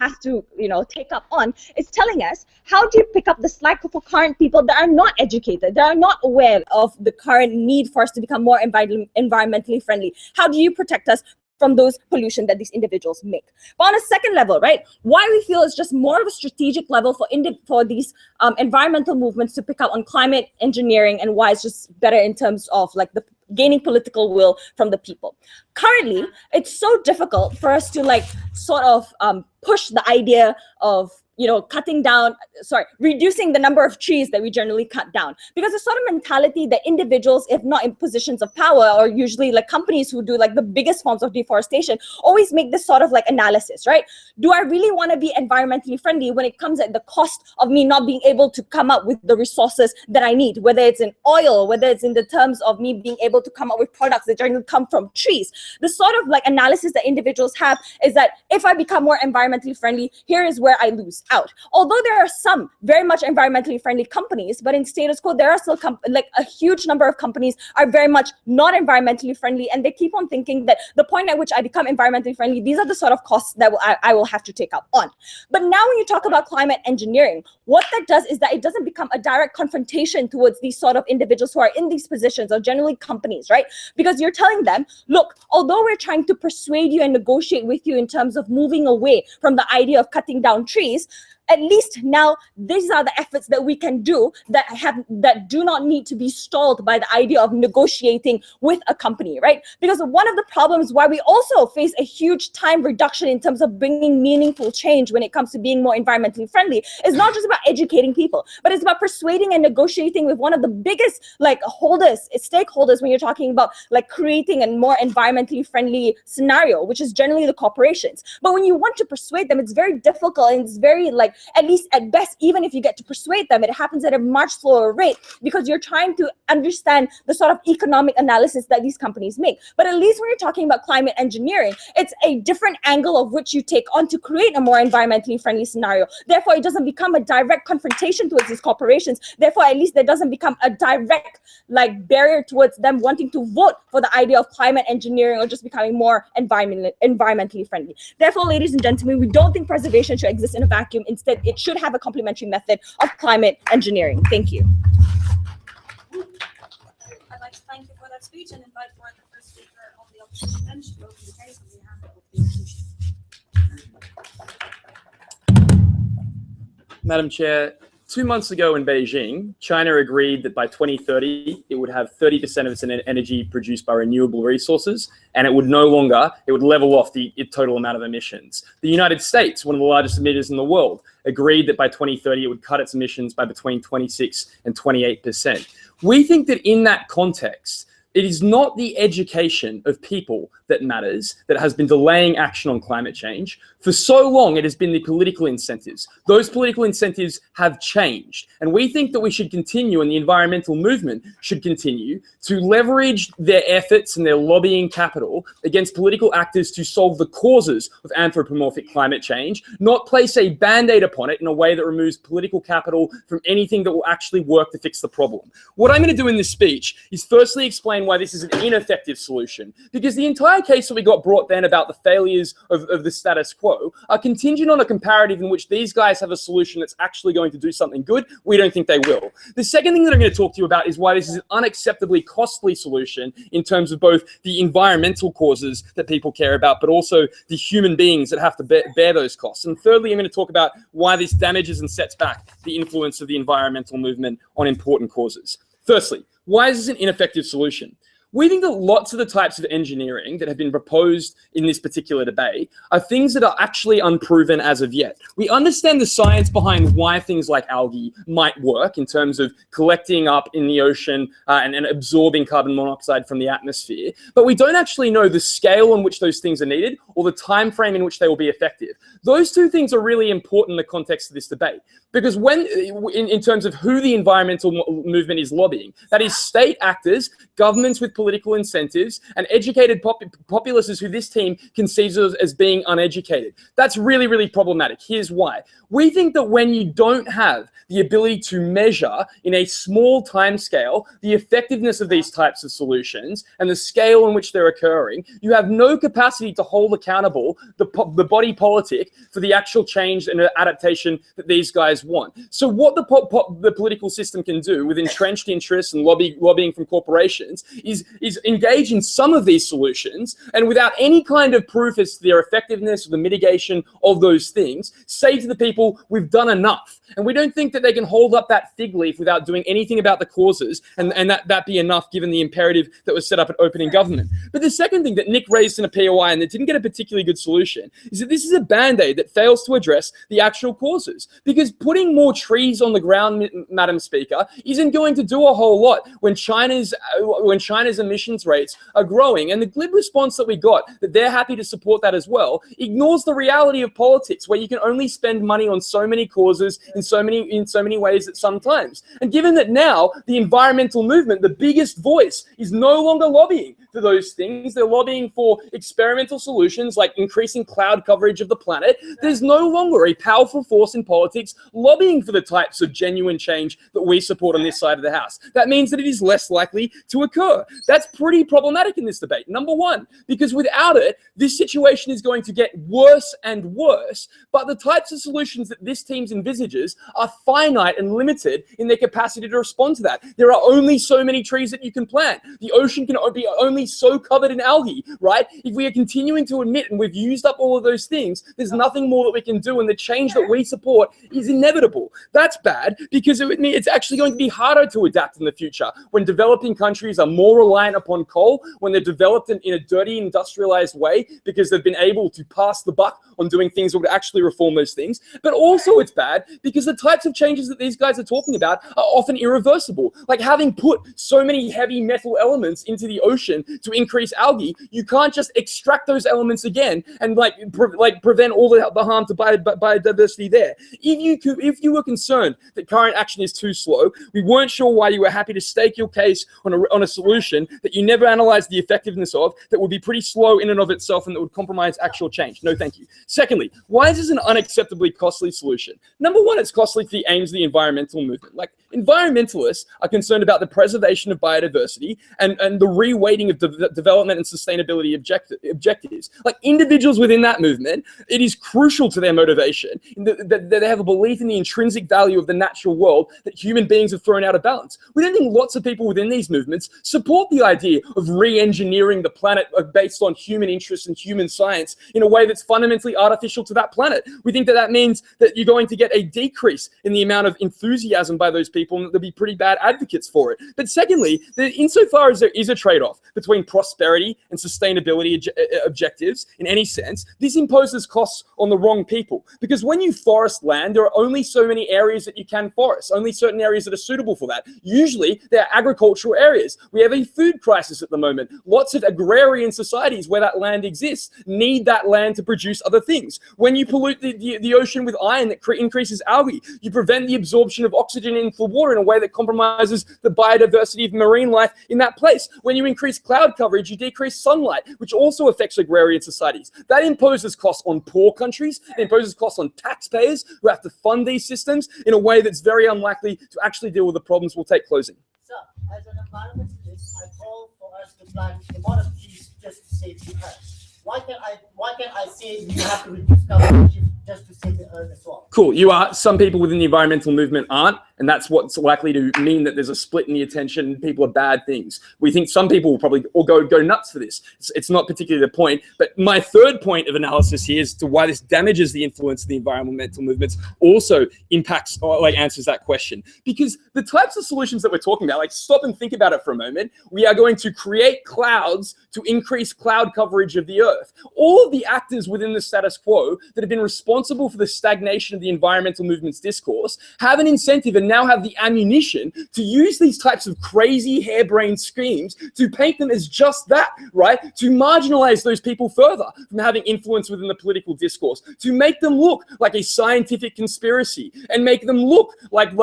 have to, take up on, is telling us, how do you pick up the slack for current people that are not educated, that are not aware of the current need for us to become more environmentally friendly? How do you protect us from those pollution that these individuals make? But on a second level, right, why we feel it's just more of a strategic level for these environmental movements to pick up on climate engineering, and why it's just better in terms of like the gaining political will from the people. Currently, it's so difficult for us to sort of push the idea of reducing the number of trees that we generally cut down, because the sort of mentality that individuals, if not in positions of power, or usually like companies who do like the biggest forms of deforestation, always make this sort of like analysis, right? Do I really want to be environmentally friendly when it comes at the cost of me not being able to come up with the resources that I need, whether it's in oil, whether it's in the terms of me being able to come up with products that generally come from trees? The sort of like analysis that individuals have is that if I become more environmentally friendly, here is where I lose out. Although there are some very much environmentally friendly companies, but in status quo, there are still a huge number of companies are very much not environmentally friendly, and they keep on thinking that the point at which I become environmentally friendly, these are the sort of costs that I will have to take up on. But now when you talk about climate engineering, what that does is that it doesn't become a direct confrontation towards these sort of individuals who are in these positions, or generally companies, right? Because you're telling them, look, although we're trying to persuade you and negotiate with you in terms of moving away from the idea of cutting down trees, at least now these are the efforts that we can do that do not need to be stalled by the idea of negotiating with a company, right? Because one of the problems why we also face a huge time reduction in terms of bringing meaningful change when it comes to being more environmentally friendly is not just about educating people, but it's about persuading and negotiating with one of the biggest stakeholders when you're talking about like creating a more environmentally friendly scenario, which is generally the corporations. But when you want to persuade them, it's very difficult, and it's very at least at best, even if you get to persuade them, it happens at a much slower rate, because you're trying to understand the sort of economic analysis that these companies make. But at least when you're talking about climate engineering, it's a different angle of which you take on to create a more environmentally friendly scenario. Therefore, it doesn't become a direct confrontation towards these corporations. Therefore, at least there doesn't become a direct barrier towards them wanting to vote for the idea of climate engineering or just becoming more environmentally friendly. Therefore, ladies and gentlemen, we don't think preservation should exist in a vacuum. Instead, it should have a complementary method of climate engineering. Thank you. I'd like to thank you for that speech and invite forward the first speaker of the opposition bench to open the case on behalf of the opposition. Madam Chair, 2 months ago in Beijing, China agreed that by 2030, it would have 30% of its energy produced by renewable resources, and it would level off the total amount of emissions. The United States, one of the largest emitters in the world, agreed that by 2030, it would cut its emissions by between 26 and 28%. We think that in that context, it is not the education of people that matters that has been delaying action on climate change. For so long, it has been the political incentives. Those political incentives have changed. And we think that we should continue, and the environmental movement should continue, to leverage their efforts and their lobbying capital against political actors to solve the causes of anthropomorphic climate change, not place a band-aid upon it in a way that removes political capital from anything that will actually work to fix the problem. What I'm going to do in this speech is firstly explain why this is an ineffective solution, because the entire case that we got brought then about the failures of the status quo are contingent on a comparative in which these guys have a solution that's actually going to do something good. We don't think they will. The second thing that I'm going to talk to you about is why this is an unacceptably costly solution in terms of both the environmental causes that people care about, but also the human beings that have to bear those costs. And thirdly, I'm going to talk about why this damages and sets back the influence of the environmental movement on important causes. Firstly, why is this an ineffective solution? We think that lots of the types of engineering that have been proposed in this particular debate are things that are actually unproven as of yet. We understand the science behind why things like algae might work in terms of collecting up in the ocean and absorbing carbon monoxide from the atmosphere, but we don't actually know the scale on which those things are needed or the time frame in which they will be effective. Those two things are really important in the context of this debate, because when, in terms of who the environmental movement is lobbying, that is state actors, governments with political incentives and educated populaces who this team conceives of as being uneducated. That's really, really problematic. Here's why. We think that when you don't have the ability to measure in a small time scale the effectiveness of these types of solutions and the scale in which they're occurring, you have no capacity to hold accountable the body politic for the actual change and adaptation that these guys want. So what the political system can do with entrenched interests and lobbying from corporations is engage in some of these solutions, and without any kind of proof as to their effectiveness or the mitigation of those things, say to the people, we've done enough. And we don't think that they can hold up that fig leaf without doing anything about the causes, and that be enough given the imperative that was set up at opening government. But the second thing that Nick raised in a POI and that didn't get a particularly good solution is that this is a band-aid that fails to address the actual causes. Because putting more trees on the ground, Madam Speaker, isn't going to do a whole lot when China's emissions rates are growing. And the glib response that we got, that they're happy to support that as well, ignores the reality of politics, where you can only spend money on so many causes in so many ways at some times. And given that now the environmental movement, the biggest voice, is no longer lobbying for those things, they're lobbying for experimental solutions like increasing cloud coverage of the planet, there's no longer a powerful force in politics lobbying for the types of genuine change that we support on this side of the house. That means that it is less likely to occur. That's pretty problematic in this debate. Number one, because without it, this situation is going to get worse and worse, but the types of solutions that this team envisages are finite and limited in their capacity to respond to that. There are only so many trees that you can plant. The ocean can be only so covered in algae, right? If we are continuing to admit and we've used up all of those things, there's nothing more that we can do, and the change that we support is inevitable. That's bad because it's actually going to be harder to adapt in the future when developing countries are more reliant upon coal, when they're developed in a dirty industrialized way because they've been able to pass the buck on doing things that would actually reform those things. But also it's bad because the types of changes that these guys are talking about are often irreversible. Like having put so many heavy metal elements into the ocean to increase algae, you can't just extract those elements again and prevent all the harm to biodiversity there. If you were concerned that current action is too slow, we weren't sure why you were happy to stake your case on a solution that you never analyzed the effectiveness of, that would be pretty slow in and of itself and that would compromise actual change. No, thank you. Secondly, why is this an unacceptably costly solution? Number one, it's costly for the aims of the environmental movement. Like, environmentalists are concerned about the preservation of biodiversity and the reweighting of development and sustainability objectives. Like, individuals within that movement, it is crucial to their motivation that they have a belief in the intrinsic value of the natural world that human beings have thrown out of balance. We don't think lots of people within these movements support the idea of re-engineering the planet based on human interests and human science in a way that's fundamentally artificial to that planet. We think that means that you're going to get a decrease in the amount of enthusiasm by those people, and that there'll be pretty bad advocates for it. But secondly, insofar as there is a trade-off between prosperity and sustainability objectives in any sense, this imposes costs on the wrong people. Because when you forest land, there are only so many areas that you can forest, only certain areas that are suitable for that. Usually, they're agricultural areas. We have a food crisis at the moment. Lots of agrarian societies where that land exists need that land to produce other things. When you pollute the ocean with iron that increases algae, you prevent the absorption of oxygen into the water in a way that compromises the biodiversity of marine life in that place. When you increase cloud coverage, you decrease sunlight, which also affects agrarian societies. That imposes costs on poor countries. It imposes costs on taxpayers who have to fund these systems in a way that's very unlikely to actually deal with the problems we'll take closing. So, as an environmentalist, I call for us to plant a lot of trees just to save the earth. Why can't I say you have to reduce carbon just to save the earth as well? Cool. You are. Some people within the environmental movement aren't, and that's what's likely to mean that there's a split in the attention and people are bad things. We think some people will probably all go nuts for this. It's not particularly the point. But my third point of analysis here is to why this damages the influence of the environmental movements also impacts, or answers that question. Because the types of solutions that we're talking about, stop and think about it for a moment. We are going to create clouds to increase cloud coverage of the earth. All of the actors within the status quo that have been responsible for the stagnation of the environmental movement's discourse have an incentive then now have the ammunition to use these types of crazy harebrained schemes to paint them as just that, right? To marginalize those people further from having influence within the political discourse, to make them look like a scientific conspiracy and make them look like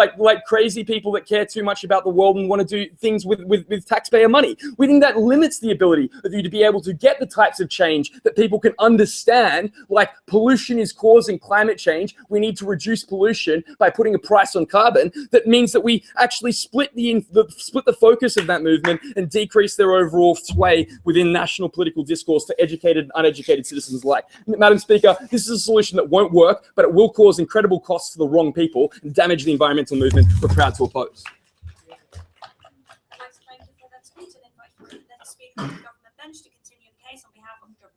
crazy people that care too much about the world and want to do things with taxpayer money. We think that limits the ability of you to be able to get the types of change that people can understand, like pollution is causing climate change. We need to reduce pollution by putting a price on carbon. That means that we actually split the focus of that movement and decrease their overall sway within national political discourse for educated and uneducated citizens alike. Madam Speaker, this is a solution that won't work, but it will cause incredible costs for the wrong people and damage the environmental movement we're proud to oppose. I'd like to thank you for that speech and invite the next speaker on the government bench to continue the case on behalf of the government.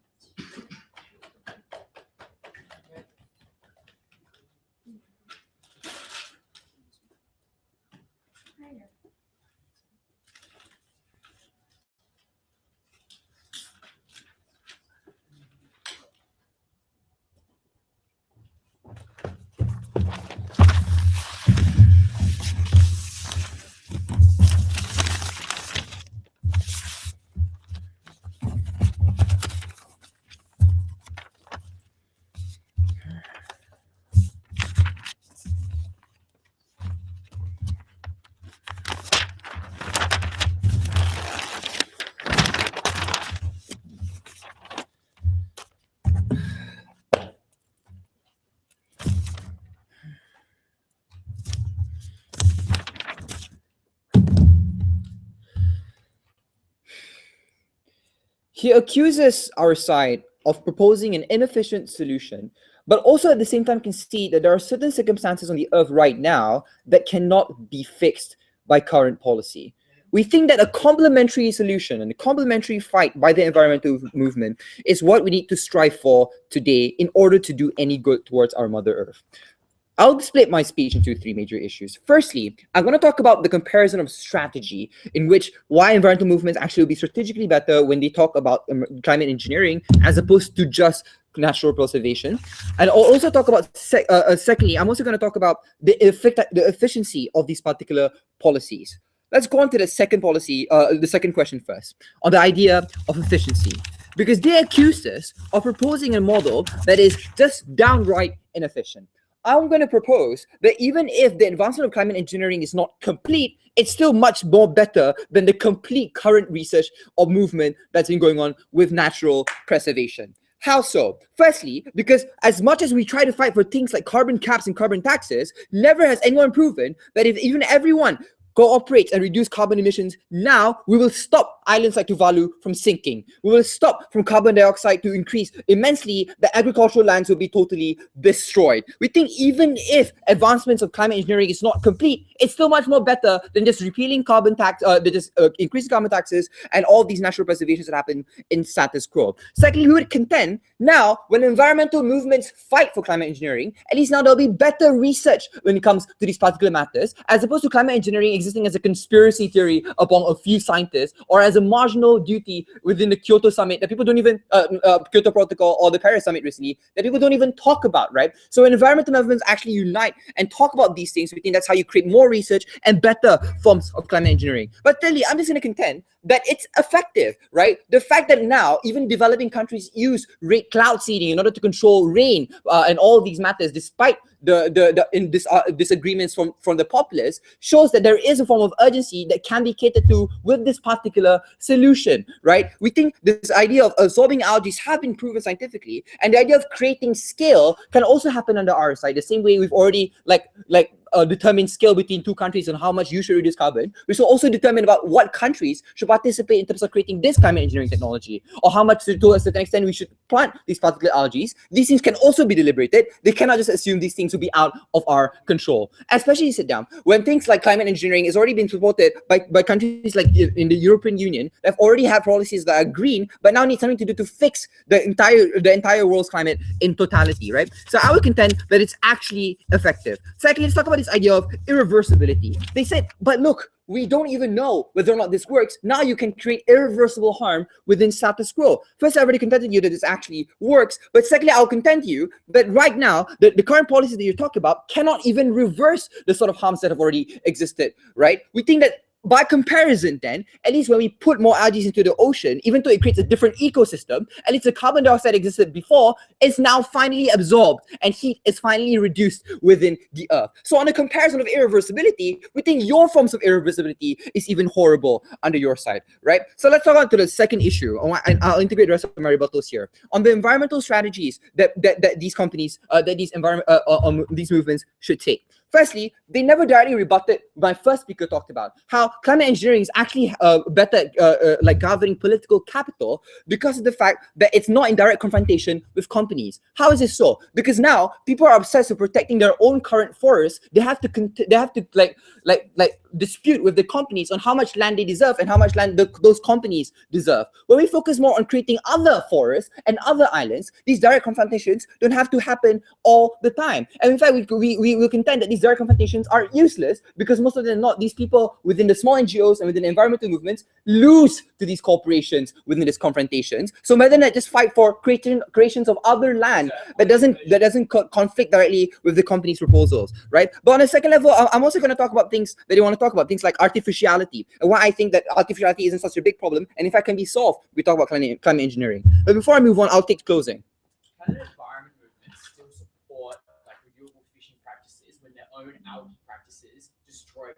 He accuses our side of proposing an inefficient solution, but also at the same time concede that there are certain circumstances on the earth right now that cannot be fixed by current policy. We think that a complementary solution and a complementary fight by the environmental movement is what we need to strive for today in order to do any good towards our Mother Earth. I'll split my speech into three major issues. Firstly, I'm going to talk about the comparison of strategy, in which why environmental movements actually will be strategically better when they talk about climate engineering as opposed to just natural preservation. And I'll also talk about, secondly, I'm also going to talk about the efficiency of these particular policies. Let's go on to the second policy, the second question first, on the idea of efficiency. Because they accuse us of proposing a model that is just downright inefficient. I'm going to propose that even if the advancement of climate engineering is not complete, it's still much more better than the complete current research or movement that's been going on with natural preservation. How so? Firstly, because as much as we try to fight for things like carbon caps and carbon taxes, never has anyone proven that if even everyone cooperates and reduce carbon emissions, now we will stop islands like Tuvalu from sinking. We will stop from carbon dioxide to increase immensely. The agricultural lands will be totally destroyed. We think even if advancements of climate engineering is not complete, it's still much more better than just repealing carbon tax, increasing carbon taxes and all these natural preservations that happen in status quo. Secondly, we would contend now when environmental movements fight for climate engineering, at least now there'll be better research when it comes to these particular matters, as opposed to climate engineering existing as a conspiracy theory among a few scientists or as a marginal duty within the Kyoto Summit that people don't even, Kyoto Protocol or the Paris Summit recently, that people don't even talk about, right? So when environmental movements actually unite and talk about these things, we think that's how you create more research and better forms of climate engineering. But thirdly, I'm just going to contend that it's effective, right? The fact that now even developing countries use cloud seeding in order to control rain and all these matters, despite the disagreements from the populace, shows that there is a form of urgency that can be catered to with this particular solution, right? We think this idea of absorbing algae has been proven scientifically, and the idea of creating scale can also happen under our side, the same way we've already determined scale between two countries on how much you should reduce carbon. We should also determine about what countries should participate in terms of creating this climate engineering technology, or how much to a certain extent we should plant these particular algae. These things can also be deliberated. They cannot just assume these things will be out of our control. Especially sit down when things like climate engineering is already been supported by countries like in the European Union that have already had policies that are green, but now need something to do to fix the entire world's climate in totality, right? So I would contend that it's actually effective. Secondly, let's talk about this idea of irreversibility. They said, but look, we don't even know whether or not this works. Now you can create irreversible harm within status quo. First, I already contended you that this actually works, but secondly, I'll contend you that right now, the current policies that you talk about cannot even reverse the sort of harms that have already existed, right? We think that by comparison, then, at least when we put more algae into the ocean, even though it creates a different ecosystem, at least the carbon dioxide existed before, is now finally absorbed and heat is finally reduced within the earth. So on a comparison of irreversibility, we think your forms of irreversibility is even horrible under your side, right? So let's talk on to the second issue, and I'll integrate the rest of my rebuttals here. On the environmental strategies that these companies, these movements should take. Firstly, they never directly rebutted my first speaker talked about how climate engineering is actually better like gathering political capital because of the fact that it's not in direct confrontation with companies. How is this so? Because now people are obsessed with protecting their own current forests. They have to like dispute with the companies on how much land they deserve and how much land those companies deserve. When we focus more on creating other forests and other islands, these direct confrontations don't have to happen all the time. And in fact, we will contend that these direct confrontations are useless because most of them not these people within the small NGOs and within the environmental movements lose to these corporations within these confrontations. So rather than just fight for creations of other land that doesn't conflict directly with the company's proposals, right? But on a second level, I'm also going to talk about things that they want to talk about, things like artificiality, and why I think that artificiality isn't such a big problem, and in fact can be solved. We talk about climate engineering. But before I move on, I'll take closing. Can the environment movements still support like renewable fishing practices when their own algae practices destroy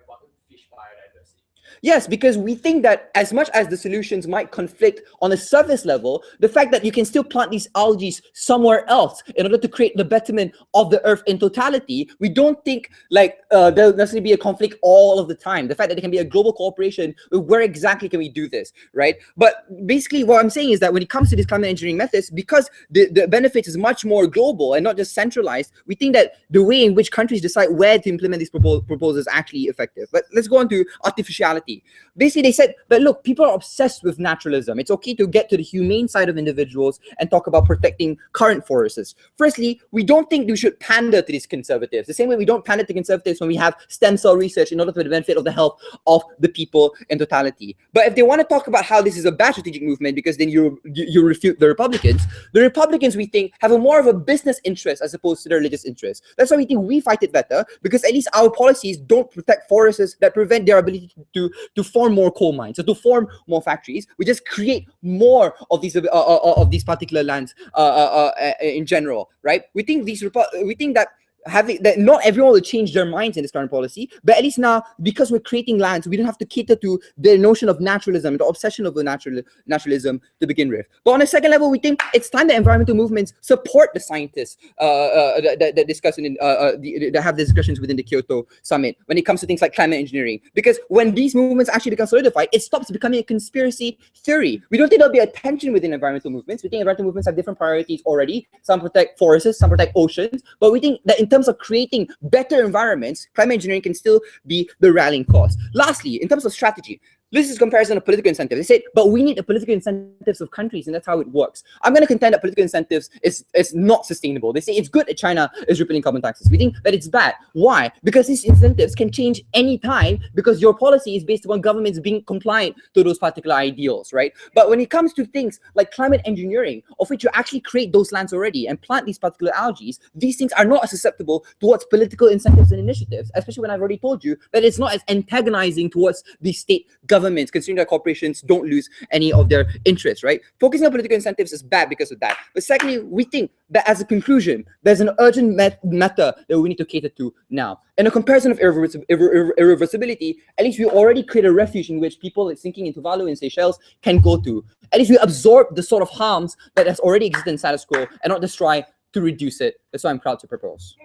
fish biodiversity? Yes, because we think that as much as the solutions might conflict on a surface level, the fact that you can still plant these algae somewhere else in order to create the betterment of the earth in totality, we don't think like there'll necessarily be a conflict all of the time. The fact that there can be a global cooperation with where exactly can we do this, right? But basically what I'm saying is that when it comes to these climate engineering methods, because the benefit is much more global and not just centralized, we think that the way in which countries decide where to implement these proposals is actually effective. But let's go on to artificiality. Basically, they said that, look, people are obsessed with naturalism. It's okay to get to the humane side of individuals and talk about protecting current forests. Firstly, we don't think we should pander to these conservatives. The same way we don't pander to conservatives when we have stem cell research in order for the benefit of the health of the people in totality. But if they want to talk about how this is a bad strategic movement, because then you refute the Republicans, we think, have more of a business interest as opposed to the religious interest. That's why we think we fight it better, because at least our policies don't protect forests that prevent their ability to form more coal mines, so to form more factories. We just create more of these particular lands in general, right? We think that not everyone will change their minds in this current policy, but at least now, because we're creating lands, we don't have to cater to the notion of naturalism, the obsession of naturalism to begin with. But on a second level, we think it's time that environmental movements support the scientists that discuss that have discussions within the Kyoto summit when it comes to things like climate engineering. Because when these movements actually become solidified, it stops becoming a conspiracy theory. We don't think there'll be a tension within environmental movements. We think environmental movements have different priorities already. Some protect forests, some protect oceans, but we think that in terms of creating better environments, climate engineering can still be the rallying cause. Lastly, in terms of strategy, this is comparison of political incentives. They say, but we need the political incentives of countries, and that's how it works. I'm going to contend that political incentives is not sustainable. They say it's good that China is repealing carbon taxes. We think that it's bad. Why? Because these incentives can change any time, because your policy is based upon governments being compliant to those particular ideals, right? But when it comes to things like climate engineering, of which you actually create those lands already and plant these particular algae, these things are not as susceptible towards political incentives and initiatives, especially when I've already told you that it's not as antagonizing towards the state governments, considering that corporations don't lose any of their interests, right? Focusing on political incentives is bad because of that. But secondly, we think that as a conclusion, there's an urgent matter that we need to cater to now. In a comparison of irreversibility, at least we already create a refuge in which people like sinking in Tuvalu and Seychelles can go to. At least we absorb the sort of harms that has already existed in status quo and not just try to reduce it. That's why I'm proud to propose.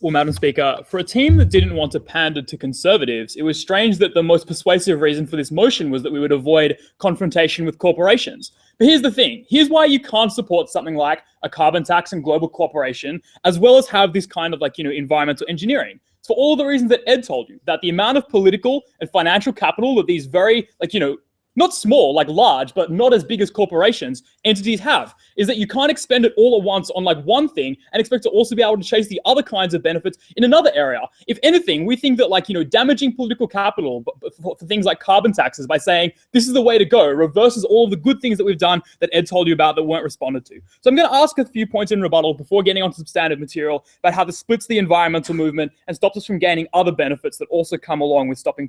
Well, Madam Speaker, for a team that didn't want to pander to conservatives, it was strange that the most persuasive reason for this motion was that we would avoid confrontation with corporations. But here's the thing. Here's why you can't support something like a carbon tax and global cooperation, as well as have this kind of environmental engineering. It's for all the reasons that Ed told you, that the amount of political and financial capital that these very, not small, large, but not as big as corporations, entities have, is that you can't expend it all at once on one thing and expect to also be able to chase the other kinds of benefits in another area. If anything, we think that damaging political capital for things like carbon taxes by saying this is the way to go reverses all of the good things that we've done that Ed told you about that weren't responded to. So I'm going to ask a few points in rebuttal before getting onto substantive material about how this splits the environmental movement and stops us from gaining other benefits that also come along with stopping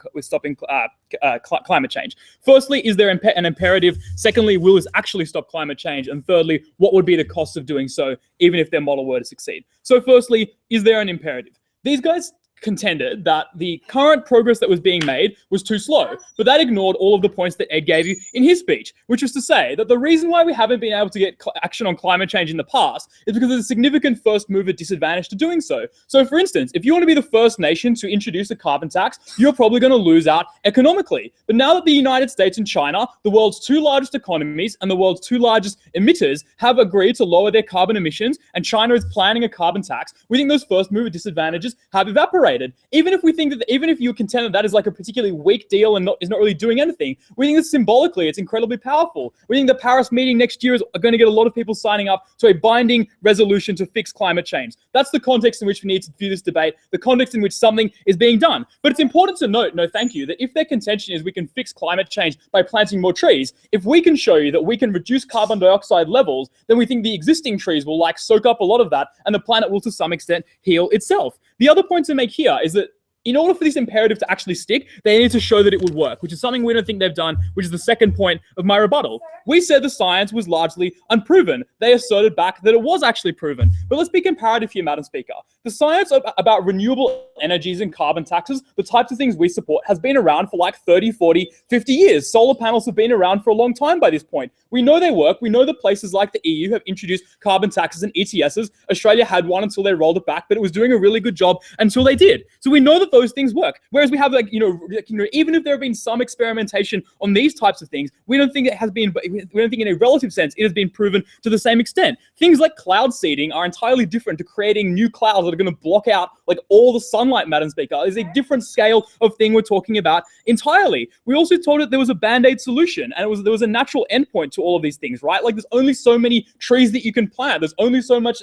climate change. Firstly, is there an imperative? Secondly, will this actually stop climate change? And thirdly, what would be the cost of doing so, even if their model were to succeed? So firstly, is there an imperative? These guys contended that the current progress that was being made was too slow, but that ignored all of the points that Ed gave you in his speech, which was to say that the reason why we haven't been able to get action on climate change in the past is because there's a significant first mover disadvantage to doing so. So for instance, if you want to be the first nation to introduce a carbon tax, you're probably going to lose out economically. But now that the United States and China, the world's two largest economies and the world's two largest emitters, have agreed to lower their carbon emissions, and China is planning a carbon tax, we think those first mover disadvantages have evaporated. Even if we think that, even if you contend that that is a particularly weak deal and is not really doing anything, we think that symbolically it's incredibly powerful. We think the Paris meeting next year is going to get a lot of people signing up to a binding resolution to fix climate change. That's the context in which we need to view this debate, the context in which something is being done. But it's important to note, no thank you, that if their contention is we can fix climate change by planting more trees, if we can show you that we can reduce carbon dioxide levels, then we think the existing trees will soak up a lot of that and the planet will to some extent heal itself. The other point to make here is that in order for this imperative to actually stick, they need to show that it would work, which is something we don't think they've done, which is the second point of my rebuttal. We said the science was largely unproven. They asserted back that it was actually proven. But let's be comparative here, Madam Speaker. The science about renewable energies and carbon taxes, the types of things we support, has been around for 30, 40, 50 years. Solar panels have been around for a long time by this point. We know they work. We know that places like the EU have introduced carbon taxes and ETSs. Australia had one until they rolled it back, but it was doing a really good job until they did. So we know that those things work. Whereas we have even if there have been some experimentation on these types of things, we don't think in a relative sense it has been proven to the same extent. Things like cloud seeding are entirely different to creating new clouds that are going to block out all the sunlight, Madam Speaker. There's a different scale of thing we're talking about entirely. We also told it there was a band-aid solution, and there was a natural endpoint to all of these things, right? There's only so many trees that you can plant. There's only so much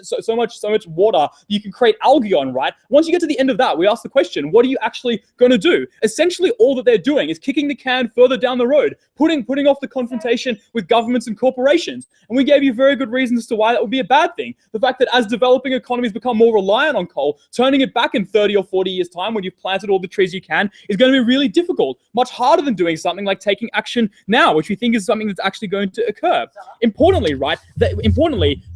water you can create algae on, right? Once you get to the end of that, we ask the question, what are you actually going to do? Essentially, all that they're doing is kicking the can further down the road, putting off the confrontation with governments and corporations. And we gave you very good reasons as to why that would be a bad thing. The fact that as developing economies become more reliant on coal, turning it back in 30 or 40 years' time when you've planted all the trees you can is going to be really difficult, much harder than doing something like taking action now, which we think is something that's actually going to occur. Importantly,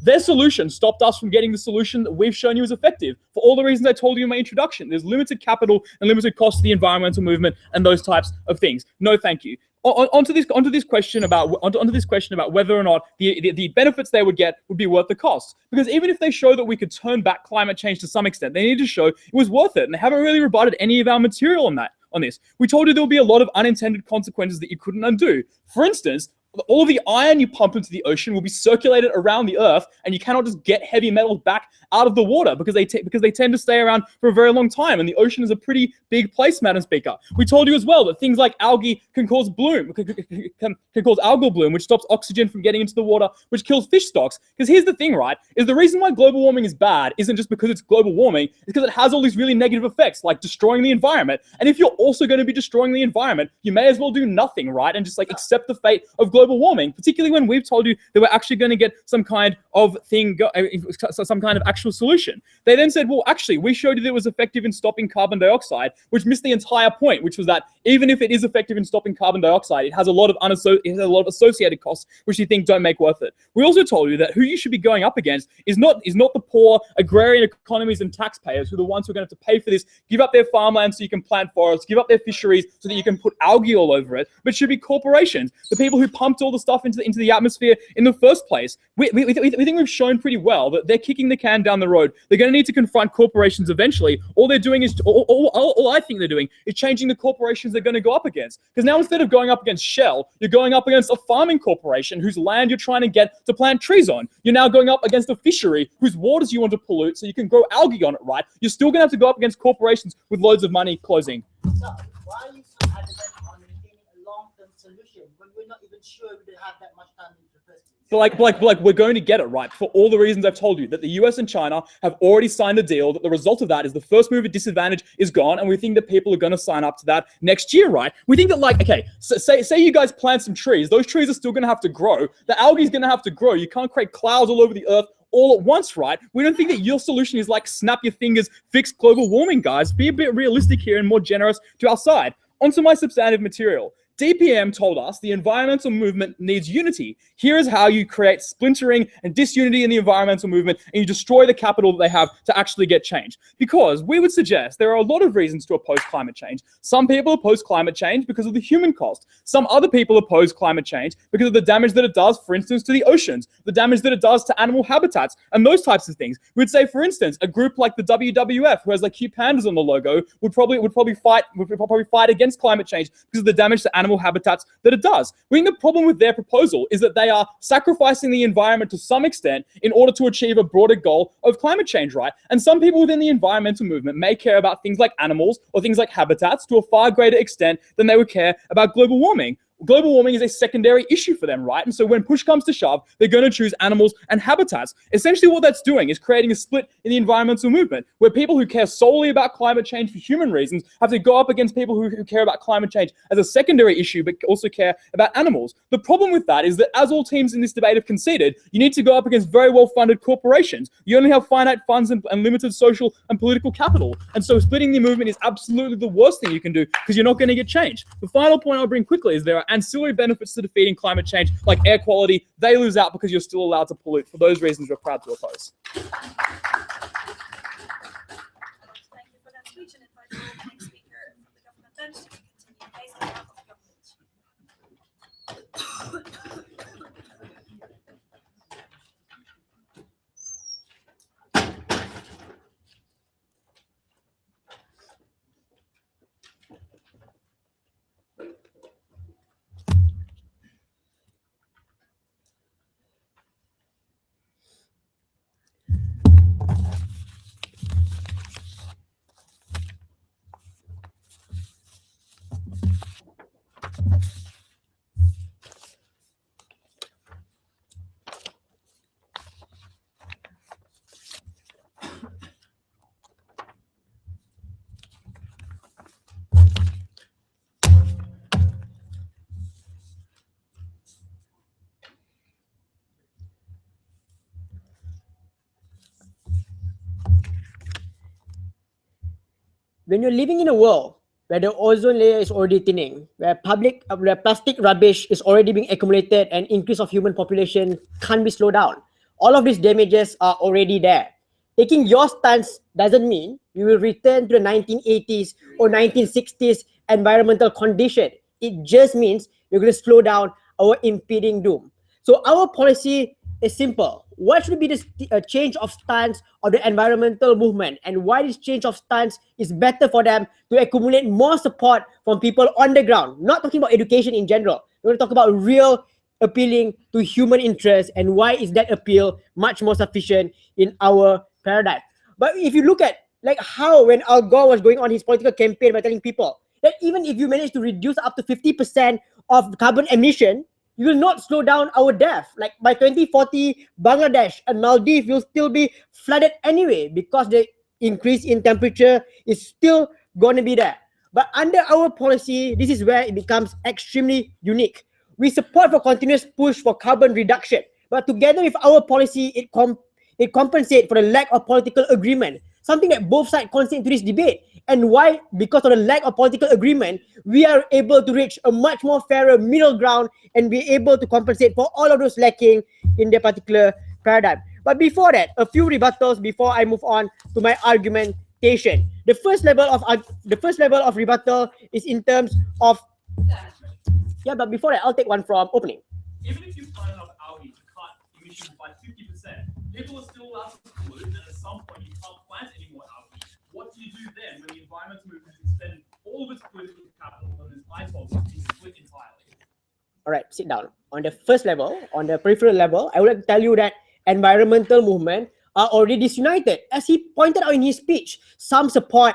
their solution stopped us from getting the solution that we've shown you is effective for all the reasons I told you in my introduction. There's limited capital and limited cost to the environmental movement and those types of things. No, thank you. Onto this question about whether or not the benefits they would get would be worth the cost. Because even if they show that we could turn back climate change to some extent, they need to show it was worth it. And they haven't really rebutted any of our material on this. We told you there will be a lot of unintended consequences that you couldn't undo. For instance, all of the iron you pump into the ocean will be circulated around the earth, and you cannot just get heavy metals back out of the water because they tend to stay around for a very long time, and the ocean is a pretty big place, Madam Speaker. We told you as well that things like algae can cause algal bloom, which stops oxygen from getting into the water, which kills fish stocks. Because here's the thing, right, is the reason why global warming is bad isn't just because it's global warming, it's because it has all these really negative effects, like destroying the environment. And if you're also going to be destroying the environment, you may as well do nothing, right, and just accept the fate of global warming, particularly when we've told you that we're actually going to get some kind of actual solution. They then said, well, actually, we showed you that it was effective in stopping carbon dioxide, which missed the entire point, which was that even if it is effective in stopping carbon dioxide, it has a lot of associated costs, which you think don't make worth it. We also told you that who you should be going up against is not the poor agrarian economies and taxpayers who are the ones who are going to have to pay for this, give up their farmland so you can plant forests, give up their fisheries so that you can put algae all over it, but should be corporations, the people who pump pumped all the stuff into the atmosphere in the first place. We think we've shown pretty well that they're kicking the can down the road. They're going to need to confront corporations eventually. All they're doing is, all I think they're doing is changing the corporations they're going to go up against. Because now instead of going up against Shell, you're going up against a farming corporation whose land you're trying to get to plant trees on. You're now going up against a fishery whose waters you want to pollute so you can grow algae on it, right? You're still going to have to go up against corporations with loads of money. Closing. So why are you so adamant on maintaining a long-term solution when we're not even sure we don't have that much time in the first place? But we're going to get it right for all the reasons I've told you, that the US and China have already signed a deal, that the result of that is the first mover disadvantage is gone, and we think that people are going to sign up to that next year, right? We think that, like, okay, so say you guys plant some trees, those trees are still going to have to grow, the algae is going to have to grow, you can't create clouds all over the earth all at once, right? We don't think that your solution is like snap your fingers, fix global warming, guys. Be a bit realistic here and more generous to our side. Onto my substantive material. DPM told us the environmental movement needs unity. Here is how you create splintering and disunity in the environmental movement, and you destroy the capital that they have to actually get change. Because we would suggest there are a lot of reasons to oppose climate change. Some people oppose climate change because of the human cost. Some other people oppose climate change because of the damage that it does, for instance, to the oceans, the damage that it does to animal habitats, and those types of things. We'd say, for instance, a group like the WWF, who has like cute pandas on the logo, would probably fight against climate change because of the damage to animal habitats that it does. We think the problem with their proposal is that they are sacrificing the environment to some extent in order to achieve a broader goal of climate change, right? And some people within the environmental movement may care about things like animals or things like habitats to a far greater extent than they would care about global warming. Global warming is a secondary issue for them, right? And so when push comes to shove, they're going to choose animals and habitats. Essentially what that's doing is creating a split in the environmental movement where people who care solely about climate change for human reasons have to go up against people who care about climate change as a secondary issue but also care about animals. The problem with that is that, as all teams in this debate have conceded, you need to go up against very well-funded corporations. You only have finite funds and limited social and political capital. And so splitting the movement is absolutely the worst thing you can do because you're not going to get change. The final point I'll bring quickly is there are ancillary benefits to defeating climate change, like air quality. They lose out because you're still allowed to pollute. For those reasons, we're proud to oppose. Thank you for that speech, and invite the next speaker from the government bench to continue the case on behalf of the government. When you're living in a world where the ozone layer is already thinning, where plastic rubbish is already being accumulated and increase of human population can't be slowed down, all of these damages are already there. Taking your stance doesn't mean you will return to the 1980s or 1960s environmental condition. It just means you're going to slow down our impending doom. So our policy is simple. What should be this change of stance of the environmental movement, and why this change of stance is better for them to accumulate more support from people on the ground? Not talking about education in general. We're going to talk about real appealing to human interest, and why is that appeal much more sufficient in our paradigm. But if you look at like how when Al Gore was going on his political campaign by telling people that even if you manage to reduce up to 50% of carbon emission, you will not slow down our death. Like by 2040, Bangladesh and Maldives will still be flooded anyway because the increase in temperature is still going to be there. But under our policy, this is where it becomes extremely unique. We support for continuous push for carbon reduction, but together with our policy, it compensates for the lack of political agreement, something that both sides concede to this debate. And why? Because of the lack of political agreement, we are able to reach a much more fairer middle ground and be able to compensate for all of those lacking in their particular paradigm. But before that, a few rebuttals before I move on to my argumentation. The first level of rebuttal is in terms of, yeah, but before that, I'll take one from opening. emissions by 50%. People are still allowed to pollute, and at some point you can't plant any more algae. What do you do then when the environmental movement has expended all of its political capital on this ITOL being split entirely? All right, sit down. On the first level, on the peripheral level, I would like to tell you that environmental movement are already disunited. As he pointed out in his speech, some support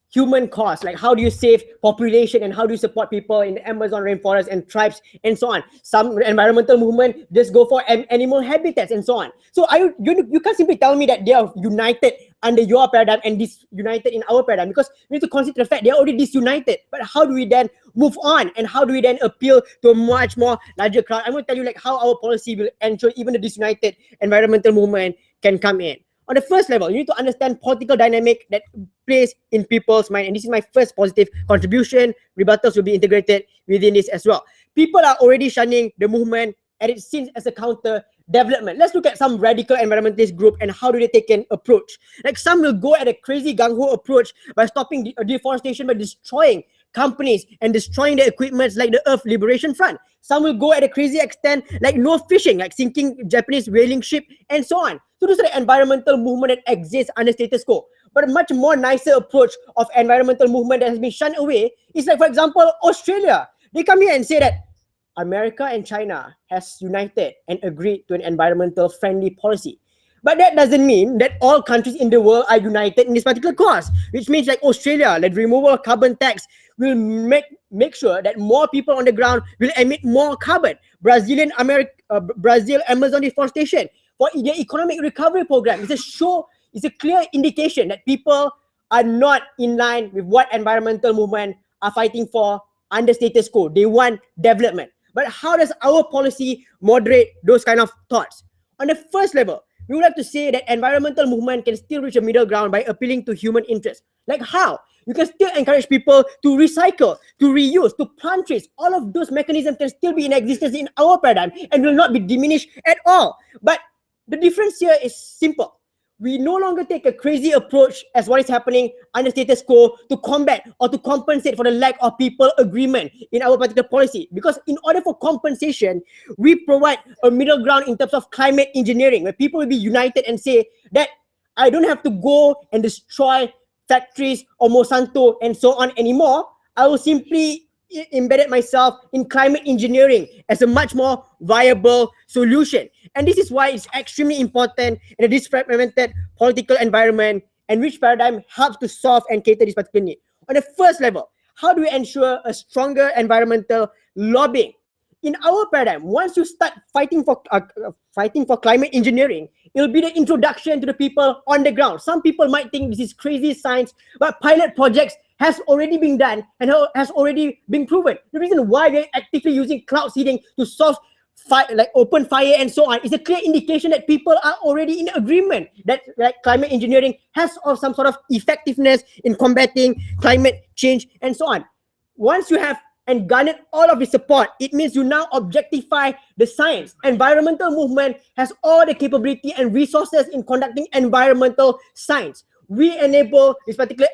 human cause, like how do you save population and how do you support people in the Amazon rainforest and tribes and so on. Some environmental movement just go for animal habitats and so on. So you can't simply tell me that they are united under your paradigm and disunited in our paradigm, because we need to consider the fact they are already disunited. But how do we then move on, and how do we then appeal to a much more larger crowd? I'm going to tell you like how our policy will ensure even the disunited environmental movement can come in. On the first level, you need to understand political dynamic that plays in people's mind. And this is my first positive contribution. Rebuttals will be integrated within this as well. People are already shunning the movement, and it's seen as a counter development. Let's look at some radical environmentalist group and how do they take an approach. Like some will go at a crazy gung-ho approach by stopping deforestation by destroying companies and destroying the equipments like the Earth Liberation Front. Some will go at a crazy extent like no fishing, like sinking Japanese whaling ship and so on. So those are the environmental movement that exists under status quo. But a much more nicer approach of environmental movement that has been shunned away is like, for example, Australia. They come here and say that America and China has united and agreed to an environmental friendly policy. But that doesn't mean that all countries in the world are united in this particular cause, which means like Australia, the removal of carbon tax will make sure that more people on the ground will emit more carbon. Brazil, Amazon deforestation for their economic recovery program is a clear indication that people are not in line with what environmental movement are fighting for under status quo. They want development. But how does our policy moderate those kind of thoughts? On the first level, we would like to say that environmental movement can still reach a middle ground by appealing to human interest. Like how? You can still encourage people to recycle, to reuse, to plant trees. All of those mechanisms can still be in existence in our paradigm and will not be diminished at all. But the difference here is simple. We no longer take a crazy approach as what is happening under status quo to combat or to compensate for the lack of people agreement in our particular policy. Because in order for compensation, we provide a middle ground in terms of climate engineering, where people will be united and say that I don't have to go and destroy factories or Monsanto and so on anymore. I will simply embedded myself in climate engineering as a much more viable solution. And this is why it's extremely important in a disfragmented political environment, and which paradigm helps to solve and cater this particular need. On the first level, how do we ensure a stronger environmental lobbying? In our paradigm, once you start fighting for climate engineering, it'll be the introduction to the people on the ground. Some people might think this is crazy science, but pilot projects has already been done and has already been proven. The reason why we're actively using cloud seeding to solve like open fire and so on is a clear indication that people are already in agreement that climate engineering has some sort of effectiveness in combating climate change and so on. Once you have and garnered all of the support, it means you now objectify the science. Environmental movement has all the capability and resources in conducting environmental science. We enable this particular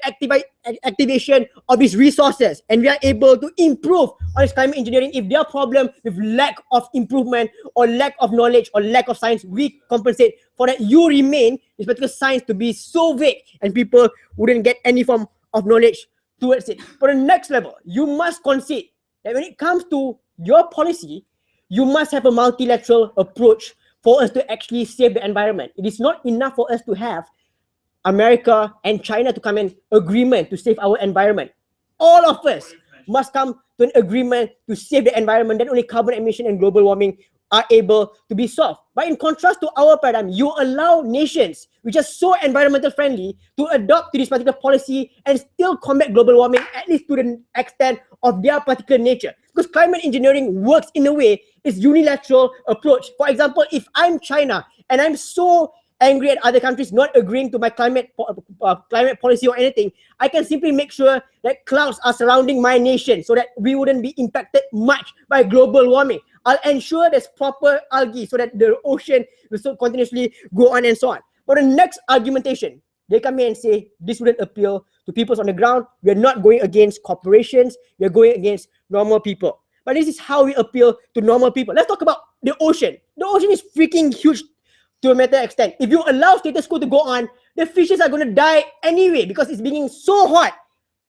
activation of these resources, and we are able to improve on this climate engineering. If there are problems with lack of improvement or lack of knowledge or lack of science, we compensate for that. You remain this particular science to be so vague and people wouldn't get any form of knowledge towards it. For the next level, you must concede that when it comes to your policy, you must have a multilateral approach for us to actually save the environment. It is not enough for us to have America and China to come in agreement to save our environment. All of us must come to an agreement to save the environment. Then only carbon emission and global warming are able to be solved. But in contrast to our paradigm, you allow nations which are so environmental friendly to adopt to this particular policy and still combat global warming, at least to the extent of their particular nature. Because climate engineering works in a way, it's unilateral approach. For example, if I'm China and I'm so angry at other countries not agreeing to my climate policy or anything, I can simply make sure that clouds are surrounding my nation so that we wouldn't be impacted much by global warming. I'll ensure there's proper algae so that the ocean will still continuously go on and so on. But the next argumentation, they come here and say this wouldn't appeal to people on the ground. We're not going against corporations. We're going against normal people. But this is how we appeal to normal people. Let's talk about the ocean. The ocean is freaking huge to a matter extent. If you allow status quo to go on, the fishes are going to die anyway because it's being so hot.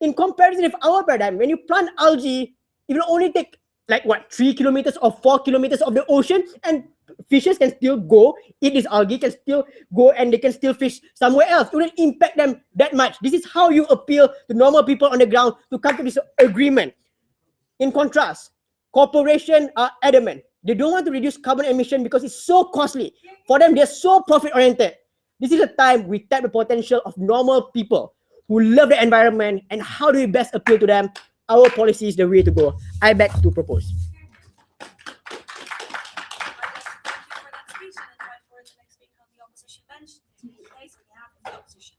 In comparison with our paradigm, when you plant algae, it will only take like what, 3 kilometers or 4 kilometers of the ocean, and fishes can still go eat this algae, can still go and they can still fish somewhere else. It wouldn't impact them that much. This is how you appeal to normal people on the ground to come to this agreement. In contrast, corporations are adamant. They don't want to reduce carbon emission because it's so costly. For them, they're so profit-oriented. This is a time we tap the potential of normal people who love the environment, and how do we best appeal to them? Our policy is the way to go. I beg to propose. Thank you for that speech, and invite forward the next speaker on the opposition bench to make the case on behalf of the opposition.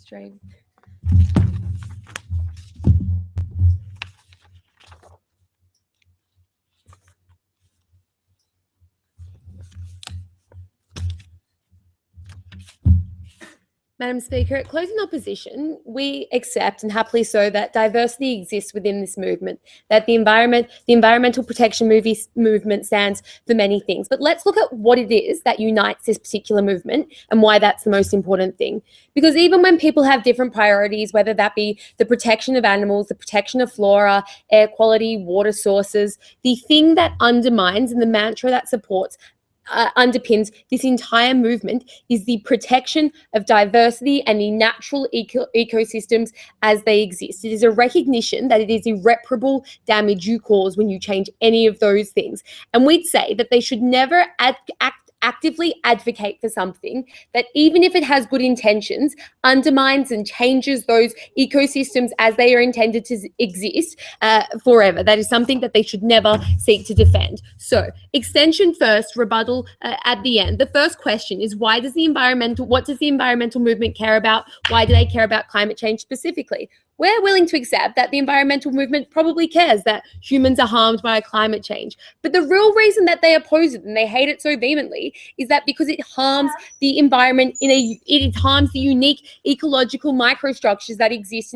Stream. Madam Speaker, at closing opposition, we accept, and happily so, that diversity exists within this movement, that the environmental protection movement stands for many things. But let's look at what it is that unites this particular movement and why that's the most important thing. Because even when people have different priorities, whether that be the protection of animals, the protection of flora, air quality, water sources, the thing that undermines and the mantra that supports underpins this entire movement is the protection of diversity and the natural ecosystems as they exist. It is a recognition that it is irreparable damage you cause when you change any of those things. And we'd say that they should never actively advocate for something that, even if it has good intentions, undermines and changes those ecosystems as they are intended to exist forever. That is something that they should never seek to defend. So, extension first, rebuttal at the end. The first question is, what does the environmental movement care about? Why do they care about climate change specifically? We're willing to accept that the environmental movement probably cares that humans are harmed by climate change. But the real reason that they oppose it and they hate it so vehemently is that because it harms the environment it harms the unique ecological microstructures that exist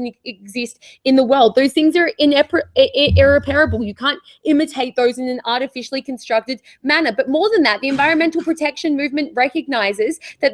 in the world. Those things are irreparable. You can't imitate those in an artificially constructed manner. But more than that, the environmental protection movement recognizes that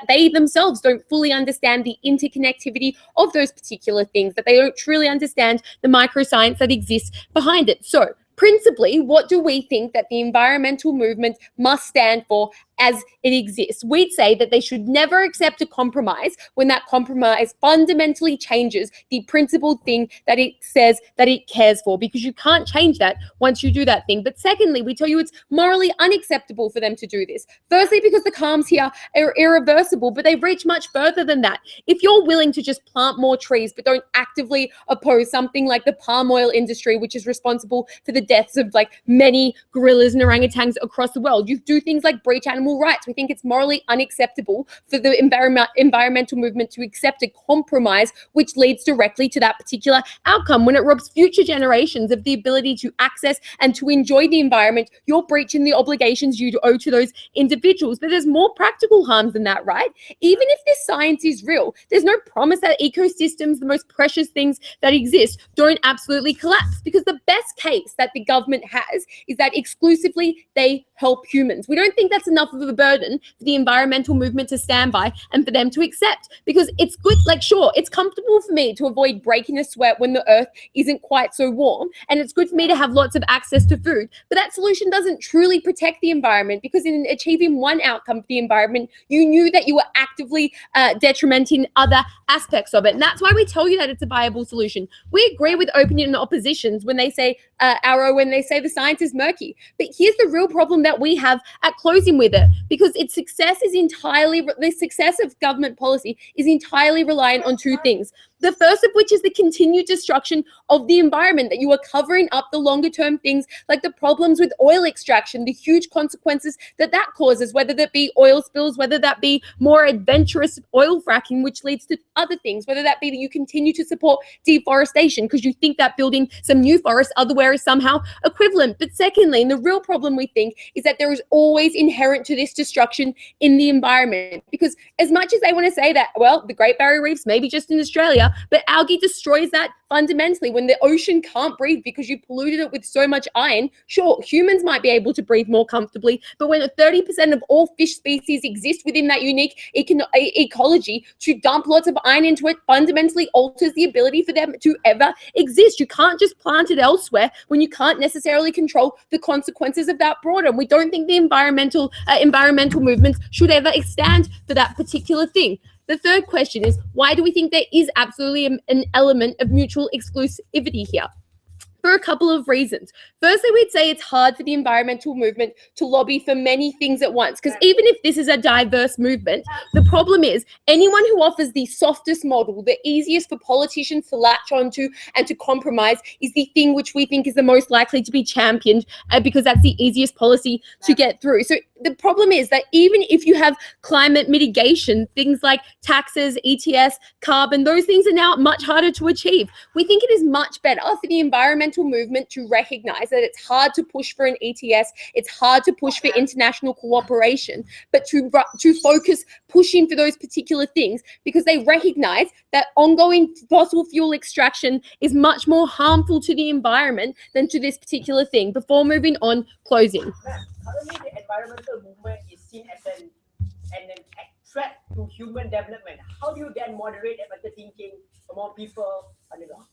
they themselves don't fully understand the interconnectivity of those particular things, that they don't truly understand the microscience that exists behind it. So, principally, what do we think that the environmental movement must stand for as it exists? We'd say that they should never accept a compromise when that compromise fundamentally changes the principled thing that it says that it cares for, because you can't change that once you do that thing. But secondly, we tell you it's morally unacceptable for them to do this. Firstly, because the harms here are irreversible, but they reach much further than that. If you're willing to just plant more trees but don't actively oppose something like the palm oil industry, which is responsible for the deaths of like many gorillas and orangutans across the world, you do things like breach animal rights. We think it's morally unacceptable for the environmental movement to accept a compromise which leads directly to that particular outcome. When it robs future generations of the ability to access and to enjoy the environment, you're breaching the obligations you owe to those individuals. But there's more practical harms than that, right? Even if this science is real, there's no promise that ecosystems, the most precious things that exist, don't absolutely collapse, because the best case that the government has is that exclusively they help humans. We don't think that's enough of a burden for the environmental movement to stand by and for them to accept, because it's good, like, sure, it's comfortable for me to avoid breaking a sweat when the earth isn't quite so warm, and it's good for me to have lots of access to food, but that solution doesn't truly protect the environment, because in achieving one outcome for the environment, you knew that you were actively detrimenting other aspects of it. And that's why we tell you that it's a viable solution. We agree with opinion oppositions when they say when they say the science is murky, but here's the real problem that we have at closing with it, because the success of government policy is entirely reliant on two things. The first of which is the continued destruction of the environment, that you are covering up the longer term things like the problems with oil extraction, the huge consequences that that causes, whether that be oil spills, whether that be more adventurous oil fracking, which leads to other things, whether that be that you continue to support deforestation because you think that building some new forest elsewhere is somehow equivalent. But secondly, and the real problem we think is that there is always inherent to this destruction in the environment, because as much as they want to say that, well, the Great Barrier Reef's maybe just in Australia, but algae destroys that fundamentally. When the ocean can't breathe because you polluted it with so much iron, sure, humans might be able to breathe more comfortably, but when 30% of all fish species exist within that unique ecology, to dump lots of iron into it fundamentally alters the ability for them to ever exist. You can't just plant it elsewhere when you can't necessarily control the consequences of that broader. And we don't think the environmental movements should ever stand for that particular thing. The third question is, why do we think there is absolutely an element of mutual exclusivity here? For a couple of reasons. Firstly, we'd say it's hard for the environmental movement to lobby for many things at once, because even if this is a diverse movement, the problem is anyone who offers the softest model, the easiest for politicians to latch onto and to compromise, is the thing which we think is the most likely to be championed, because that's the easiest policy to get through. So the problem is that even if you have climate mitigation, things like taxes, ETS, carbon, those things are now much harder to achieve. We think it is much better for the environmental movement to recognize that it's hard to push for an ETS, it's hard to push for international cooperation, but to focus pushing for those particular things, because they recognize that ongoing fossil fuel extraction is much more harmful to the environment than to this particular thing. Before moving on, closing. Currently, the environmental movement is seen as a threat to human development. How do you then moderate that better thinking among people on the ground?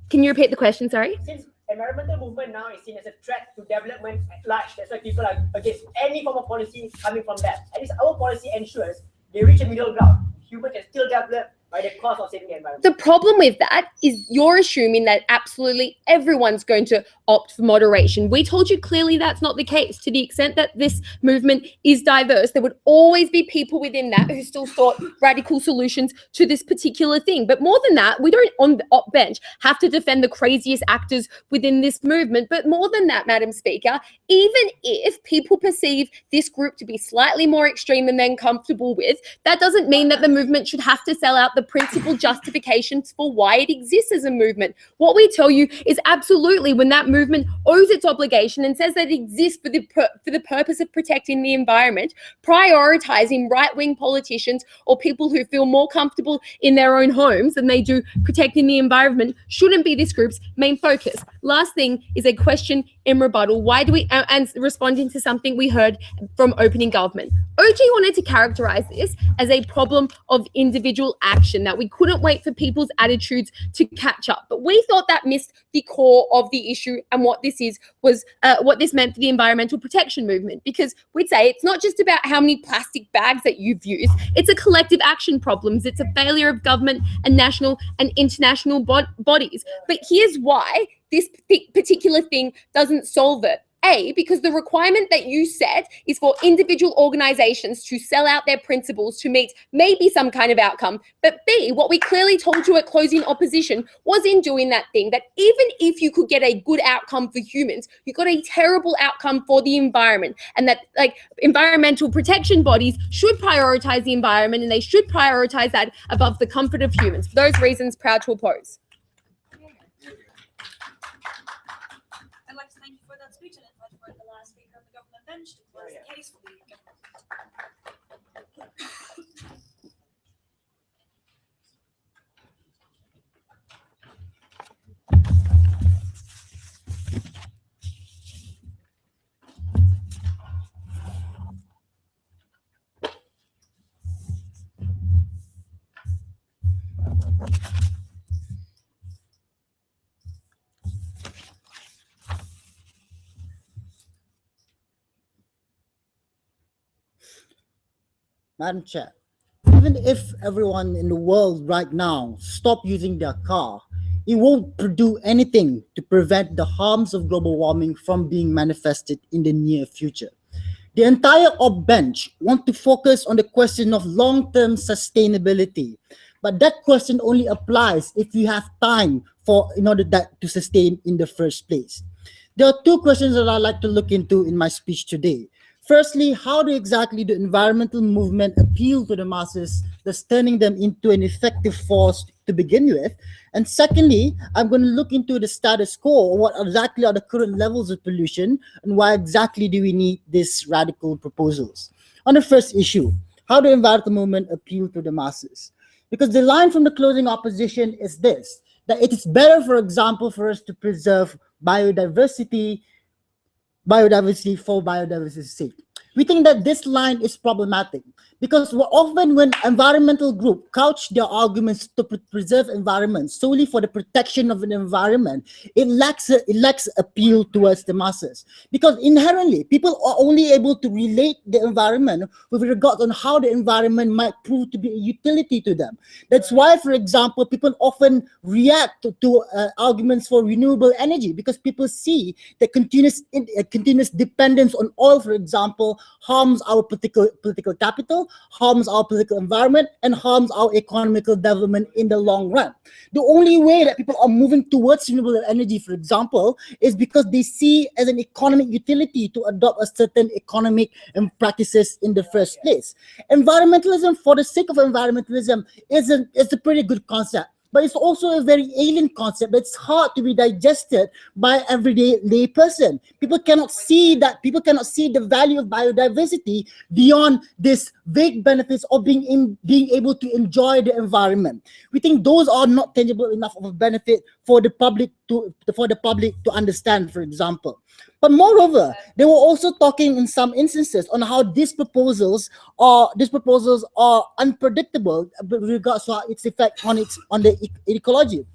Can you repeat the question, sorry? Since environmental movement now is seen as a threat to development at large, that's why people are against any form of policy coming from that. At least our policy ensures they reach a middle ground. Humans can still develop by the cost of saving the environment. The problem with that is you're assuming that absolutely everyone's going to opt for moderation. We told you clearly that's not the case. To the extent that this movement is diverse, there would always be people within that who still thought radical solutions to this particular thing. But more than that, we don't on the op bench have to defend the craziest actors within this movement. But more than that, Madam Speaker, even if people perceive this group to be slightly more extreme than they're comfortable with, that doesn't mean that the movement should have to sell out the principal justifications for why it exists as a movement. What we tell you is absolutely when that movement owes its obligation and says that it exists for the purpose of protecting the environment, prioritizing right-wing politicians or people who feel more comfortable in their own homes than they do protecting the environment shouldn't be this group's main focus. Last thing is a question in rebuttal. Why do we, and responding to something we heard from opening government. OG wanted to characterize this as a problem of individual action, that we couldn't wait for people's attitudes to catch up. But we thought that missed the core of the issue, and what this was what this meant for the environmental protection movement. Because we'd say it's not just about how many plastic bags that you've used, it's a collective action problem. It's a failure of government and national and international bodies. But here's why this particular thing doesn't solve it. A, because the requirement that you set is for individual organizations to sell out their principles to meet maybe some kind of outcome. But B, what we clearly told you at closing opposition was in doing that thing, that even if you could get a good outcome for humans, you got a terrible outcome for the environment. And that like environmental protection bodies should prioritize the environment, and they should prioritize that above the comfort of humans. For those reasons, proud to oppose. I'd like to thank you for that speech and invite for the last speaker of the government bench to close the case for the government. Madam Chair, even if everyone in the world right now stop using their car, it won't do anything to prevent the harms of global warming from being manifested in the near future. The entire op bench want to focus on the question of long-term sustainability, But that question only applies if you have time in order that to sustain in the first place. There are two questions that I'd like to look into in my speech today. Firstly, how do exactly the environmental movement appeal to the masses, thus turning them into an effective force to begin with? And secondly, I'm going to look into the status quo, what exactly are the current levels of pollution, and why exactly do we need these radical proposals? On the first issue, how do environmental movement appeal to the masses? Because the line from the closing opposition is this, that it is better, for example, for us to preserve biodiversity for biodiversity's sake. We think that this line is problematic because often when environmental groups couch their arguments to preserve environment solely for the protection of an environment, it lacks appeal towards the masses. Because inherently, people are only able to relate the environment with regard on how the environment might prove to be a utility to them. That's why, for example, people often react to arguments for renewable energy because people see the continuous dependence on oil, for example, harms our political capital, harms our political environment, and harms our economical development in the long run. The only way that people are moving towards renewable energy, for example, is because they see as an economic utility to adopt a certain economic practices in the first place. Environmentalism for the sake of environmentalism is a pretty good concept. But it's also a very alien concept that's hard to be digested by everyday lay person. People cannot see the value of biodiversity beyond this vague benefits of being able to enjoy the environment. We think those are not tangible enough of a benefit for the public to understand, for example. But moreover, they were also talking in some instances on how these proposals are unpredictable with regards to its effect on the ecology.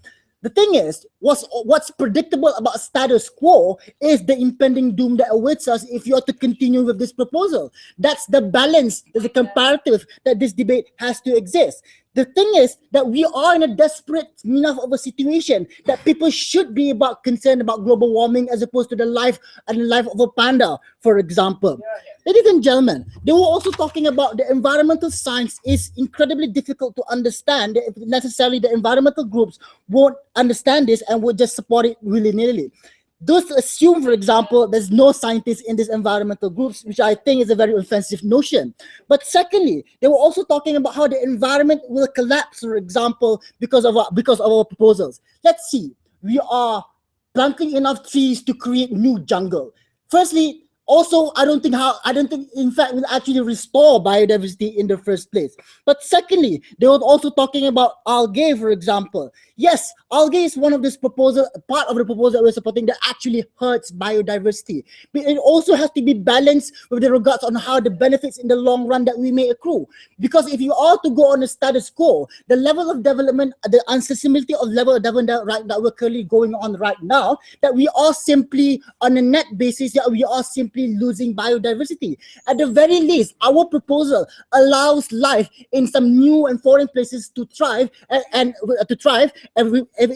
The thing is, what's predictable about status quo is the impending doom that awaits us if you are to continue with this proposal. That's the balance, there's a comparative that this debate has to exist. The thing is that we are in a desperate enough of a situation that people should be concerned about global warming as opposed to the life of a panda, for example. Ladies and gentlemen, they were also talking about the environmental science is incredibly difficult to understand. If necessarily the environmental groups won't understand this and would just support it willy-nilly. Those assume, for example, there's no scientists in these environmental groups, which I think is a very offensive notion. But secondly, they were also talking about how the environment will collapse, for example, because of our proposals. Let's see, we are planting enough trees to create new jungle. Firstly, also, I don't think in fact will actually restore biodiversity in the first place. But secondly, they were also talking about algae, for example. Yes, algae is part of the proposal that we're supporting that actually hurts biodiversity. But it also has to be balanced with the regards on how the benefits in the long run that we may accrue. Because if you are to go on a status quo, the level of development, the unsustainability of level of development that we're currently going on right now, that we are simply on a net basis, that we are simply losing biodiversity. At the very least, our proposal allows life in some new and foreign places to thrive,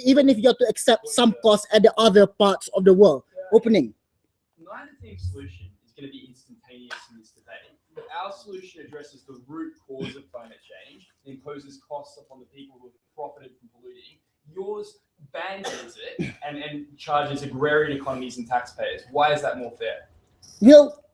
even if you have to accept some costs at the other parts of the world. Opening. Neither team's solution is going to be instantaneous in this debate. But our solution addresses the root cause of climate change, it imposes costs upon the people who have profited from polluting. Yours band-aids it and charges agrarian economies and taxpayers. Why is that more fair? Well,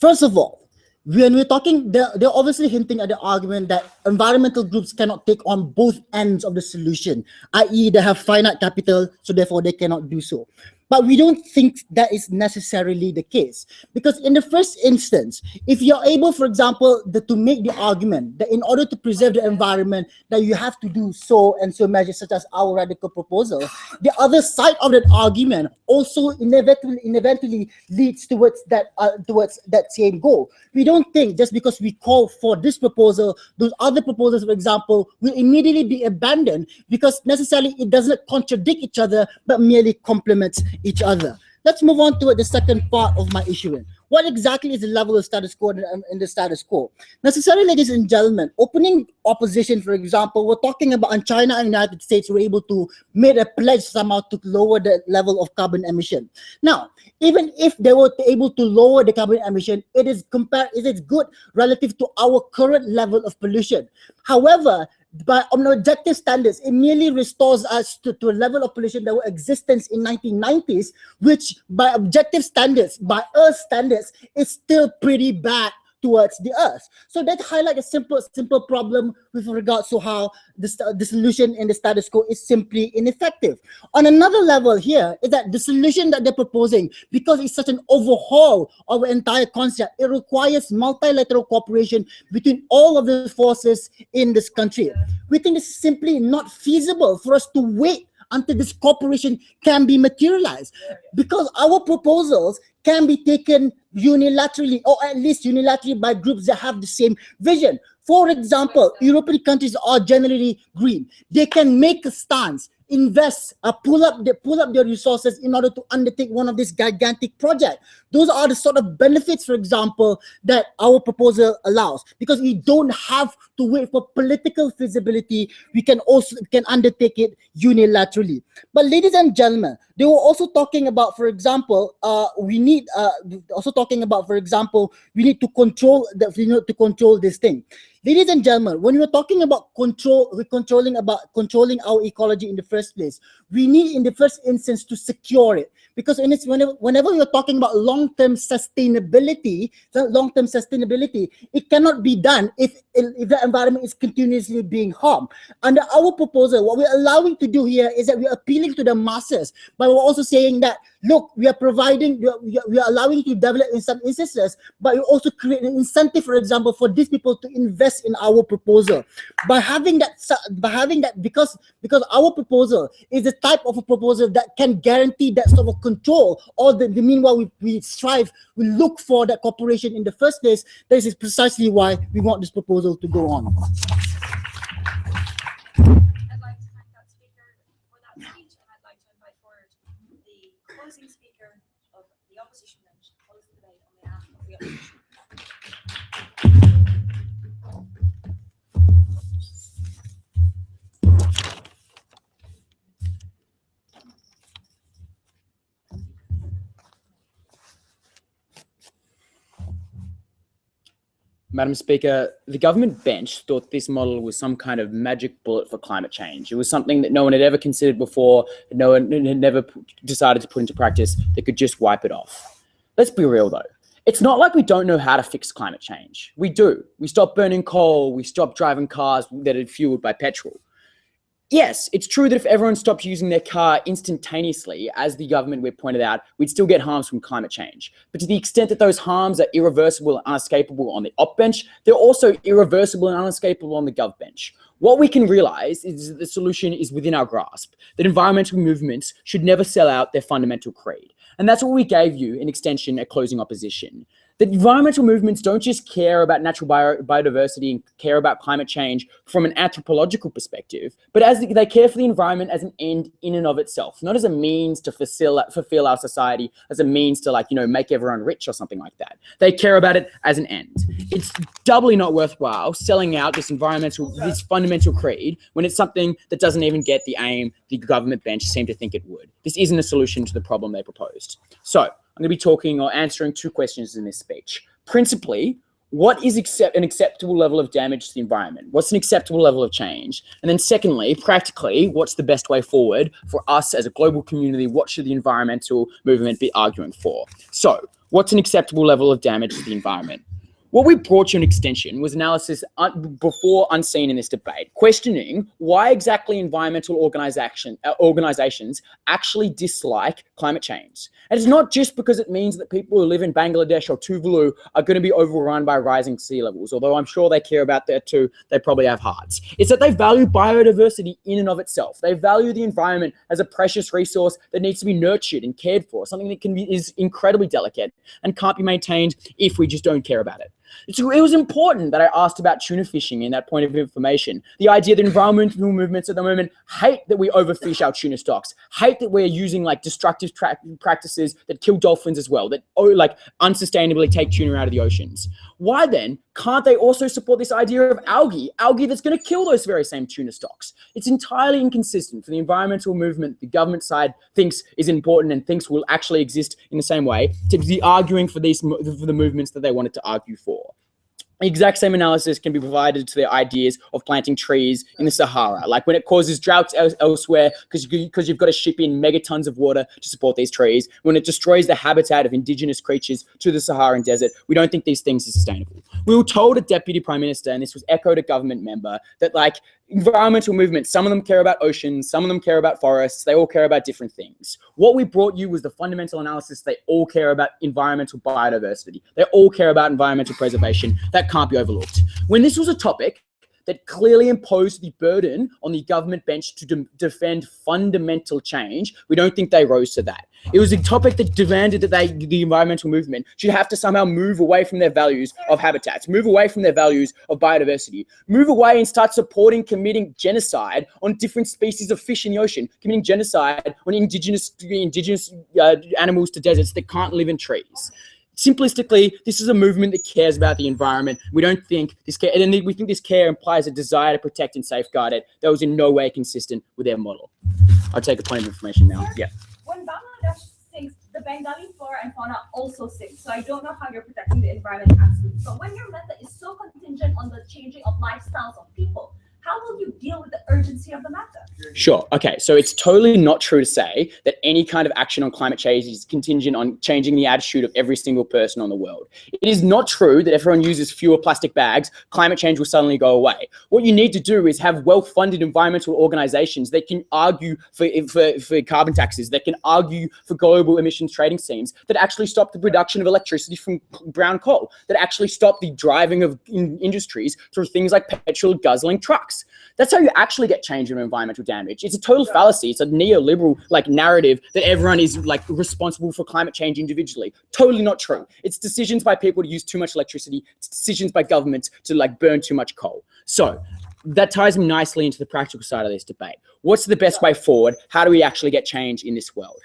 first of all, when we're talking, they're obviously hinting at the argument that environmental groups cannot take on both ends of the solution, i.e. they have finite capital, so therefore they cannot do so. But we don't think that is necessarily the case. Because in the first instance, if you're able, for example, to make the argument that in order to preserve the environment, that you have to do so and so measures such as our radical proposal, the other side of that argument also inevitably leads towards that same goal. We don't think just because we call for this proposal, those other proposals, for example, will immediately be abandoned because necessarily it doesn't contradict each other, but merely complements each other. Let's move on to the second part of my issue. What exactly is the level of status quo in the status quo? Necessarily, ladies and gentlemen, opening opposition, for example, we're talking about, and China and the United States were able to make a pledge somehow to lower the level of carbon emission. Now, even if they were able to lower the carbon emission, it is good relative to our current level of pollution. However, But on objective standards, it merely restores us to a level of pollution that were existence in 1990s, which by objective standards, by Earth standards, is still pretty bad towards the Earth. So that highlights a simple problem with regards to how the solution in the status quo is simply ineffective. On another level here is that the solution that they're proposing, because it's such an overhaul of an entire concept, it requires multilateral cooperation between all of the forces in this country. We think it's simply not feasible for us to wait until this cooperation can be materialized, because our proposals can be taken unilaterally, or at least unilaterally by groups that have the same vision. For example, European countries are generally green. They can make a stance, invest, pull up their resources in order to undertake one of these gigantic projects. Those are the sort of benefits, for example, that our proposal allows, because we don't have to wait for political feasibility. We can undertake it unilaterally. But ladies and gentlemen, they were also talking about, for example, we need to control this thing. Ladies and gentlemen, when we're talking about controlling our ecology in the first place, we need in the first instance to secure it. Because whenever you're talking about long-term sustainability, it cannot be done if the environment is continuously being harmed. Under our proposal, what we're allowing to do here is that we're appealing to the masses, but we're also saying that, look, we are allowing you to develop in some instances, but we also create an incentive, for example, for these people to invest in our proposal. Because our proposal is the type of a proposal that can guarantee that sort of control, or the meanwhile we look for that cooperation in the first place. This is precisely why we want this proposal to go on. I'd like to thank that speaker for that speech, and I'd like to invite forward the closing speaker of the opposition bench to close the debate on behalf of the opposition. Madam Speaker, the government bench thought this model was some kind of magic bullet for climate change. It was something that no one had ever considered before, that no one had never decided to put into practice, that could just wipe it off. Let's be real though. It's not like we don't know how to fix climate change. We do. We stopped burning coal, we stopped driving cars that are fueled by petrol. Yes, it's true that if everyone stopped using their car instantaneously, as the government pointed out, we'd still get harms from climate change. But to the extent that those harms are irreversible and unescapable on the op bench, they're also irreversible and unescapable on the gov bench. What we can realize is that the solution is within our grasp, that environmental movements should never sell out their fundamental creed. And that's what we gave you in extension at closing opposition. That environmental movements don't just care about natural biodiversity and care about climate change from an anthropological perspective, but as they care for the environment as an end in and of itself, not as a means to fulfill our society, as a means to make everyone rich or something like that. They care about it as an end. It's doubly not worthwhile selling out this fundamental creed when it's something that doesn't even get the aim the government bench seemed to think it would. This isn't a solution to the problem they proposed. So I'm going to be talking or answering two questions in this speech. Principally, what is an acceptable level of damage to the environment? What's an acceptable level of change? And then secondly, practically, what's the best way forward for us as a global community? What should the environmental movement be arguing for? So, what's an acceptable level of damage to the environment? What we brought you in extension was analysis before unseen in this debate, questioning why exactly environmental organizations actually dislike climate change. And it's not just because it means that people who live in Bangladesh or Tuvalu are going to be overrun by rising sea levels, although I'm sure they care about that too. They probably have hearts. It's that they value biodiversity in and of itself. They value the environment as a precious resource that needs to be nurtured and cared for, something that is incredibly delicate and can't be maintained if we just don't care about it. It was important that I asked about tuna fishing in that point of information. The idea that environmental movements at the moment hate that we overfish our tuna stocks, hate that we're using destructive practices that kill dolphins as well, that unsustainably take tuna out of the oceans. Why then can't they also support this idea of algae that's going to kill those very same tuna stocks? It's entirely inconsistent for the environmental movement the government side thinks is important and thinks will actually exist in the same way to be arguing for the movements that they wanted to argue for. exact same analysis can be provided to the ideas of planting trees in the Sahara, like when it causes droughts elsewhere because you've got to ship in megatons of water to support these trees, when it destroys the habitat of indigenous creatures to the Saharan desert. We don't think these things are sustainable. We were told a deputy prime minister, and this was echoed a government member, that like environmental movements, some of them care about oceans, some of them care about forests, they all care about different things. What we brought you was the fundamental analysis. They all care about environmental biodiversity. They all care about environmental preservation. That can't be overlooked. When this was a topic that clearly imposed the burden on the government bench to defend fundamental change, we don't think they rose to that. It was a topic that demanded that the environmental movement should have to somehow move away from their values of habitats, move away from their values of biodiversity, move away and start supporting committing genocide on different species of fish in the ocean, committing genocide on indigenous animals to deserts that can't live in trees. Simplistically, this is a movement that cares about the environment. We don't think this care, and we think this care implies a desire to protect and safeguard it. That was in no way consistent with their model. I'll take a point of information now. Yeah. When Bangladesh sinks, the Bengali flora and fauna also sink. So I don't know how you're protecting the environment absolutely. But when your method is so contingent on the changing of lifestyles of people, how will you deal with the urgency of the matter? Sure. Okay. So it's totally not true to say that any kind of action on climate change is contingent on changing the attitude of every single person on the world. It is not true that if everyone uses fewer plastic bags, climate change will suddenly go away. What you need to do is have well-funded environmental organizations that can argue for carbon taxes, that can argue for global emissions trading schemes, that actually stop the production of electricity from brown coal, that actually stop the driving of industries through things like petrol guzzling trucks. That's how you actually get change in environmental damage. It's a total fallacy. It's a neoliberal like narrative that everyone is like responsible for climate change individually. Totally not true. It's decisions by people to use too much electricity. It's decisions by governments to like burn too much coal. So that ties me nicely into the practical side of this debate. What's the best way forward? How do we actually get change in this world?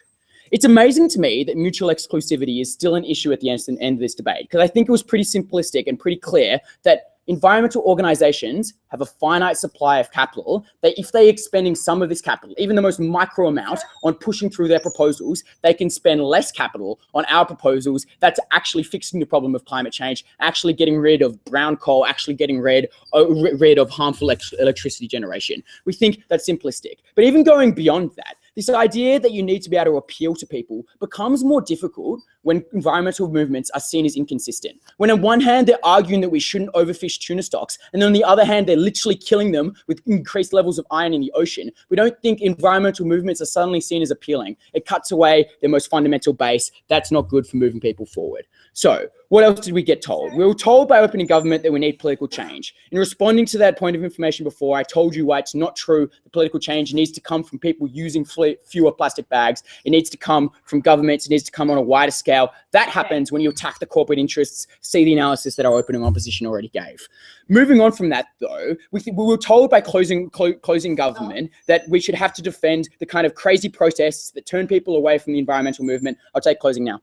It's amazing to me that mutual exclusivity is still an issue at the end of this debate, because I think it was pretty simplistic and pretty clear that environmental organizations have a finite supply of capital, that if they're expending some of this capital, even the most micro amount, on pushing through their proposals, they can spend less capital on our proposals that's actually fixing the problem of climate change, actually getting rid of brown coal, actually getting rid of harmful electricity generation. We think that's simplistic. But even going beyond that, this idea that you need to be able to appeal to people becomes more difficult when environmental movements are seen as inconsistent. When on one hand, they're arguing that we shouldn't overfish tuna stocks, and then on the other hand, they're literally killing them with increased levels of iron in the ocean. We don't think environmental movements are suddenly seen as appealing. It cuts away their most fundamental base. That's not good for moving people forward. So what else did we get told? We were told by opening government that we need political change. In responding to that point of information before, I told you why it's not true. The political change needs to come from people using fewer plastic bags. It needs to come from governments. It needs to come on a wider scale. That happens when you attack the corporate interests. See the analysis that our opening opposition already gave. Moving on from that, though, we were told by closing government that we should have to defend the kind of crazy protests that turn people away from the environmental movement. I'll take closing now.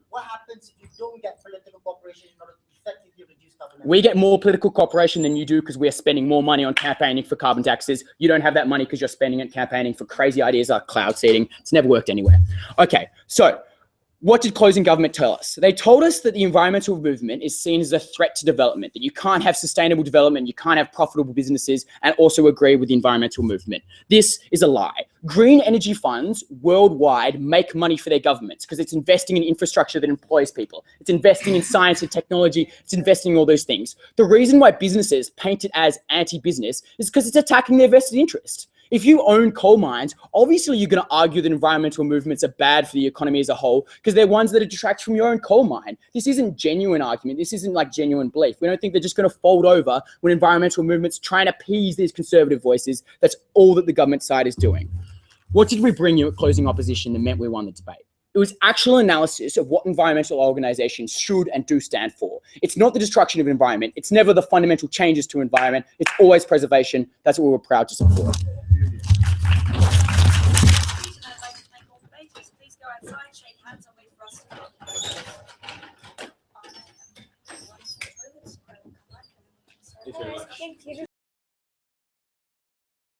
What happens if you don't get political cooperation in order to effectively reduce carbon emissions? We get more political cooperation than you do because we're spending more money on campaigning for carbon taxes. You don't have that money because you're spending it campaigning for crazy ideas like cloud seeding. It's never worked anywhere. Okay, so what did closing government tell us? They told us that the environmental movement is seen as a threat to development, that you can't have sustainable development, you can't have profitable businesses, and also agree with the environmental movement. This is a lie. Green energy funds worldwide make money for their governments because it's investing in infrastructure that employs people. It's investing in science and technology. It's investing in all those things. The reason why businesses paint it as anti-business is because it's attacking their vested interest. If you own coal mines, obviously you're going to argue that environmental movements are bad for the economy as a whole because they're ones that detract from your own coal mine. This isn't genuine argument. This isn't like genuine belief. We don't think they're just going to fold over when environmental movements try and appease these conservative voices. That's all that the government side is doing. What did we bring you at closing opposition that meant we won the debate? It was actual analysis of what environmental organizations should and do stand for. It's not the destruction of environment. It's never the fundamental changes to environment. It's always preservation. That's what we're proud to support. Please go outside, shake hands, and wait for us to go. Thank you very much. Thank you.